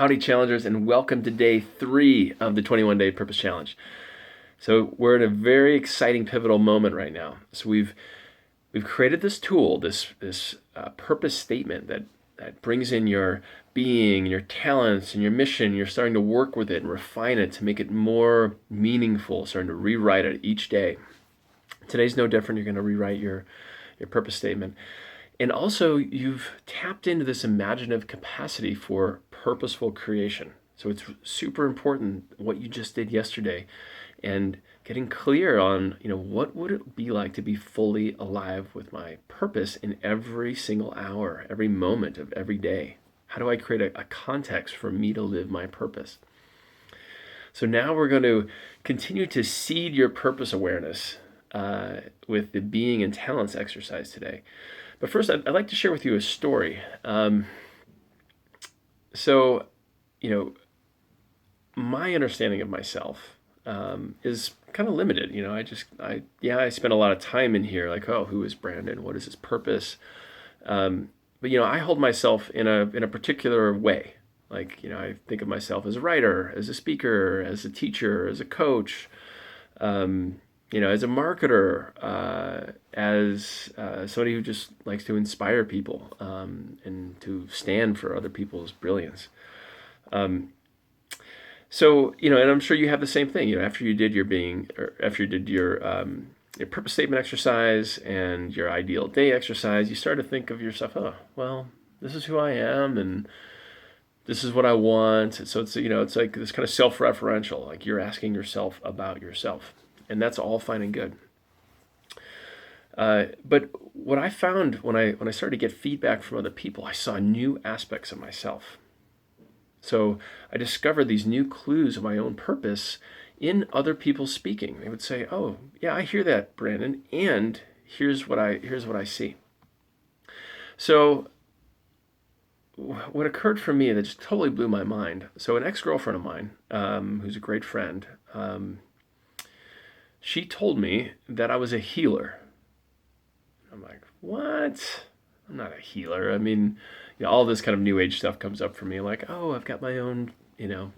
Howdy, challengers, and welcome to day 3 of the 21 Day Purpose Challenge. So we're in a very exciting, pivotal moment right now. So we've created this tool, this purpose statement that brings in your being, your talents, and your mission. You're starting to work with it and refine it to make it more meaningful. Starting to rewrite it each day. Today's no different. You're going to rewrite your purpose statement. And also, you've tapped into this imaginative capacity for purposeful creation. So it's super important what you just did yesterday and getting clear on, what would it be like to be fully alive with my purpose in every single hour, every moment of every day? How do I create a context for me to live my purpose? So now we're going to continue to seed your purpose awareness with the being and talents exercise today. But first, I'd like to share with you a story. So, my understanding of myself is kind of limited. I spend a lot of time in here, like, oh, who is Brandon? What is his purpose? But I hold myself in a particular way. Like, I think of myself as a writer, as a speaker, as a teacher, as a coach. As a marketer, as somebody who just likes to inspire people and to stand for other people's brilliance. And I'm sure you have the same thing. After you did your purpose statement exercise and your ideal day exercise, you start to think of yourself, oh, well, this is who I am, and this is what I want. So it's like this kind of self-referential, like you're asking yourself about yourself. And that's all fine and good. But what I found when I started to get feedback from other people, I saw new aspects of myself. So I discovered these new clues of my own purpose in other people speaking. They would say, "Oh, yeah, I hear that, Brandon, and here's what I see." So what occurred for me that just totally blew my mind. So an ex-girlfriend of mine, who's a great friend, she told me that I was a healer. I'm like, what? I'm not a healer. I mean, all this kind of new age stuff comes up for me, like, oh, I've got my own,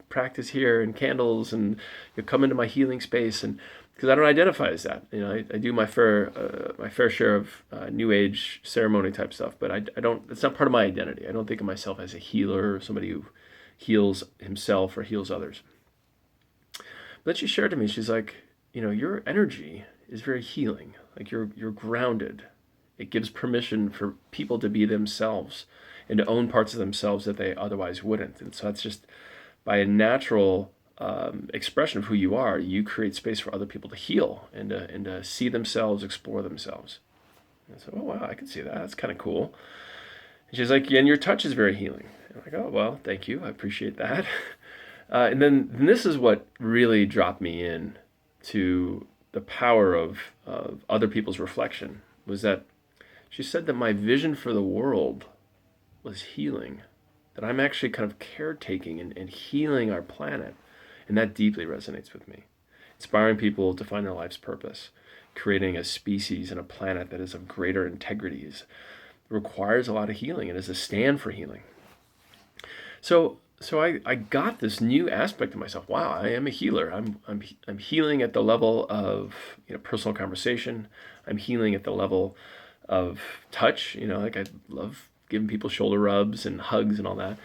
practice here and candles, and you come into my healing space, and because I don't identify as that, I do my fair share of new age ceremony type stuff, but I don't. It's not part of my identity. I don't think of myself as a healer or somebody who heals himself or heals others. But she shared to me, she's like, your energy is very healing. Like you're grounded. It gives permission for people to be themselves and to own parts of themselves that they otherwise wouldn't. And so that's just by a natural expression of who you are, you create space for other people to heal and to see themselves, explore themselves. And so, oh wow, I can see that. That's kind of cool. And she's like, yeah, and your touch is very healing. I'm like, oh well, thank you. I appreciate that. And then this is what really dropped me in to the power of other people's reflection, was that she said that my vision for the world was healing, that I'm actually kind of caretaking and healing our planet. And that deeply resonates with me. Inspiring people to find their life's purpose, creating a species and a planet that is of greater integrity requires a lot of healing and is a stand for healing. So I got this new aspect of myself. Wow, I am a healer. I'm healing at the level of personal conversation. I'm healing at the level of touch. Like I love giving people shoulder rubs and hugs and all that.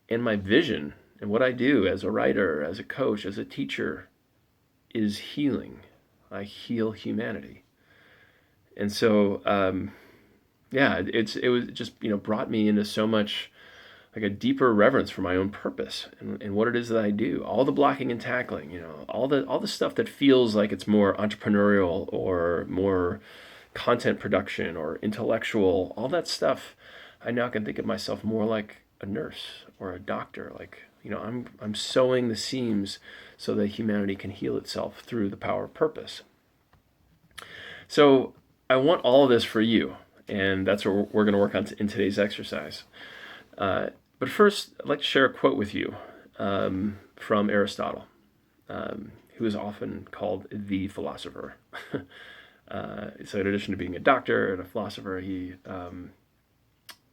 And my vision and what I do as a writer, as a coach, as a teacher, is healing. I heal humanity. And so, it was just brought me into so much, like a deeper reverence for my own purpose and what it is that I do. All the blocking and tackling, all the stuff that feels like it's more entrepreneurial or more content production or intellectual, all that stuff, I now can think of myself more like a nurse or a doctor. Like, I'm sewing the seams so that humanity can heal itself through the power of purpose. So I want all of this for you, and that's what we're going to work on in today's exercise. But first, I'd like to share a quote with you from Aristotle, who is often called the philosopher. So in addition to being a doctor and a philosopher, he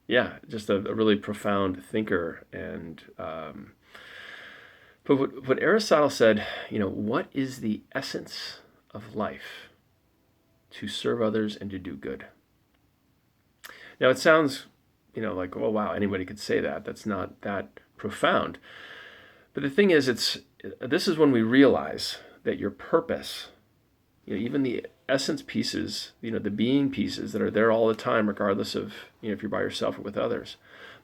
yeah, just a really profound thinker. And but what Aristotle said, what is the essence of life? To serve others and to do good. Now it sounds, like, oh wow, anybody could say that. That's not that profound. But the thing is, this is when we realize that your purpose, even the essence pieces, the being pieces that are there all the time, regardless of if you're by yourself or with others,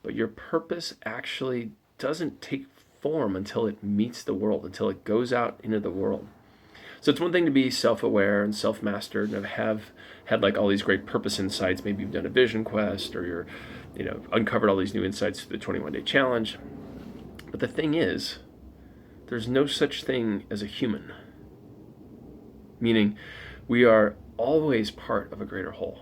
but your purpose actually doesn't take form until it meets the world, until it goes out into the world. So it's one thing to be self-aware and self-mastered and have had like all these great purpose insights. Maybe you've done a vision quest or you're, uncovered all these new insights through the 21-day challenge. But the thing is, there's no such thing as a human. Meaning, we are always part of a greater whole.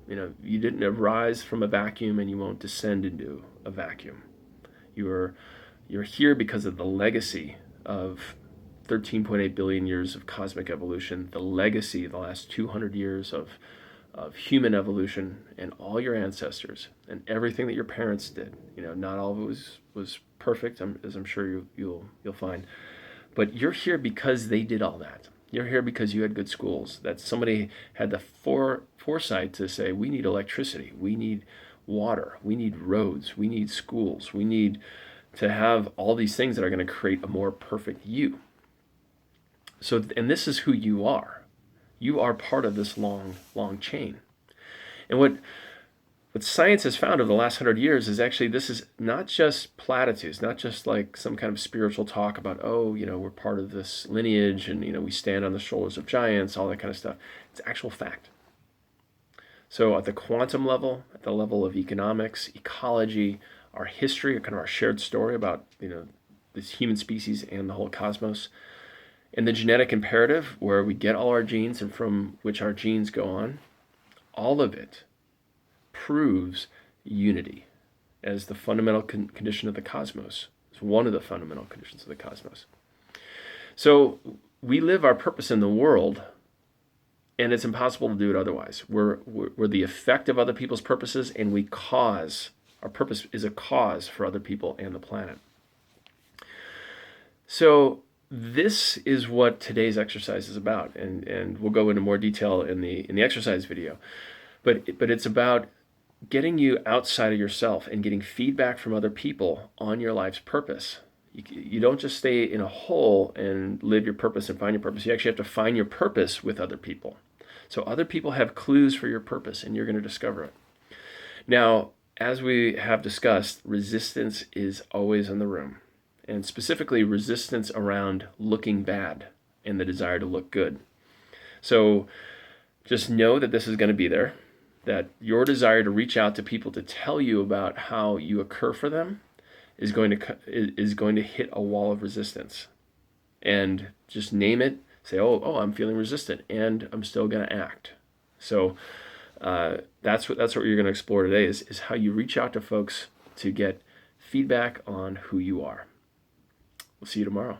You didn't arise from a vacuum and you won't descend into a vacuum. You're here because of the legacy of 13.8 billion years of cosmic evolution, the legacy of the last 200 years of human evolution, and all your ancestors and everything that your parents did. Not all of it was perfect, as I'm sure you'll find, but you're here because they did all that. You're here because you had good schools, that somebody had the foresight to say, we need electricity, we need water, we need roads, we need schools, we need to have all these things that are going to create a more perfect you. So, and this is who you are. You are part of this long, long chain. And what science has found over the last 100 years is actually this is not just platitudes, not just like some kind of spiritual talk about, we're part of this lineage and, we stand on the shoulders of giants, all that kind of stuff. It's actual fact. So at the quantum level, at the level of economics, ecology, our history, kind of our shared story about, this human species and the whole cosmos, and the genetic imperative, where we get all our genes and from which our genes go on, all of it proves unity as the fundamental condition of the cosmos. It's one of the fundamental conditions of the cosmos. So we live our purpose in the world, and it's impossible to do it otherwise. We're the effect of other people's purposes, and our purpose is a cause for other people and the planet. So this is what today's exercise is about, and we'll go into more detail in the exercise video. But it's about getting you outside of yourself and getting feedback from other people on your life's purpose. You don't just stay in a hole and live your purpose and find your purpose. You actually have to find your purpose with other people. So other people have clues for your purpose, and you're going to discover it. Now, as we have discussed, resistance is always in the room, and specifically resistance around looking bad and the desire to look good. So just know that this is going to be there, that your desire to reach out to people to tell you about how you occur for them is going to hit a wall of resistance. And just name it, say, oh, I'm feeling resistant, and I'm still going to act. So that's what you're going to explore today is how you reach out to folks to get feedback on who you are. We'll see you tomorrow.